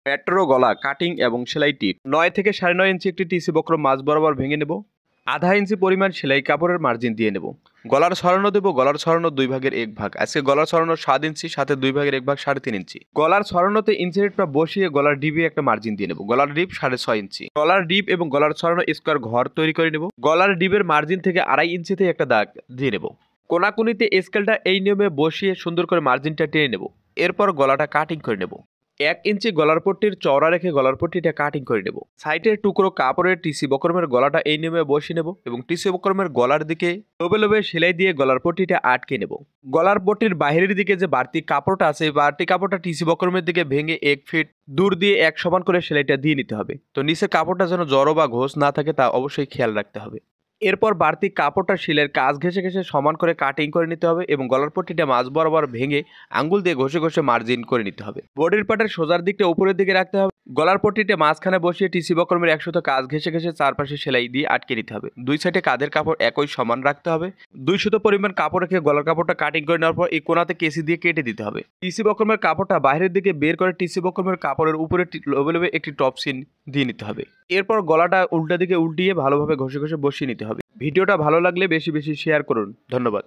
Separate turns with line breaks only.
Metro গলা cutting এবং সেলাই টিপ 9 থেকে 9.5 ইঞ্চি একটি টিসি বক্রম মাঝ বরাবর ভেঙে নেব। আধা ইঞ্চি পরিমাণ সেলাই কাপড়ের মার্জিন দিয়ে নেব। গলার ছড়ানো দেব, গলার ছড়ানো 2 ভাগের 1 ভাগ। আজকে গলার ছড়ানো 7 ইঞ্চি, সাথে 2 ভাগের 1 ভাগ 3.5 ইঞ্চি। গলার ছড়ানোতে ইঞ্চি রেটটা বসিয়ে গলার ডিপে একটা মার্জিন দিয়ে নেব। গলার ডিপ 6.5 ইঞ্চি। গলার ডিপ এবং গলার ছড়ানো স্কোয়ার ঘর তৈরি করে নেব। গলার ডিপের মার্জিন থেকে 2.5 ইঞ্চিতে একটা দাগ দিয়ে নেব। কোনাকুনিতে স্কেলটা এই নিয়মে বসিয়ে সুন্দর করে মার্জিনটা টেনে নেব। এরপর গলাটা কাটিং করে নেব। 1 ইঞ্চি গলার পট্টির চওড়া রেখে গলার পট্টিটা কাটিং করে নেব। সাইডের টুকরো কাপড়ের টিসি বক্রমের গলাটা এই নিয়মে বসিয়ে নেব এবং টিসি বক্রমের গলার দিকে লোবে লোবে সেলাই দিয়ে গলার পট্টিটা আটকে নেব। গলার পট্টির বাইরের দিকে যে বাড়তি কাপড়টা আছে, বাড়তি কাপড়টা টিসি বক্রমের দিকে ভেঙে 1 ফিট দূর দিয়ে এক সমান করে সেলাইটা দিয়ে নিতে হবে। তো নিচের কাপড়টা যেন জড়ো বা ঘোষ না থাকে তা অবশ্যই খেয়াল রাখতে হবে। এরপর বাড়তি কাপড়টা শিলের কাজ ঘেঁষে ঘেঁষে সমান করে কাটিং করে নিতে হবে এবং গলার পট্টিটা মাঝ বরাবর ভেঙে আঙ্গুল দিয়ে ঘষে ঘষে মার্জিন করে নিতে হবে। বডির পার্টের সোজার দিকটা উপরের দিকে রাখতে হবে। গলার পট্টিটা মাঝখানে বসিয়ে টিসি বক্রমের 1 সুতো কাজ ঘেঁষে ঘেঁষে চারপাশে সেলাই দিয়ে আটকে নিতে হবে। 2 সাইডে কাঁধের কাপড় একই সমান রাখতে হবে। 2 সুতো পরিমাণ কাপড় রেখে গলার কাপড়টা কাটিং করে নেওয়ার পর এই কোনাতে কেসি দিয়ে কেটে দিতে হবে। টিসি বক্রমের কাপড়টা বাইরের দিকে বের করে টিসি বক্রমের কাপড়ের উপরে লোবে লোবে একটি টপ সিন দিয়ে নিতে হবে। এরপর গলাটা উল্টা দিকে উল্টিয়ে ভালোভাবে ঘষে ঘষে বসিয়ে নিতে হবে। ভিডিওটা ভালো লাগলে বেশি বেশি শেয়ার করুন। ধন্যবাদ।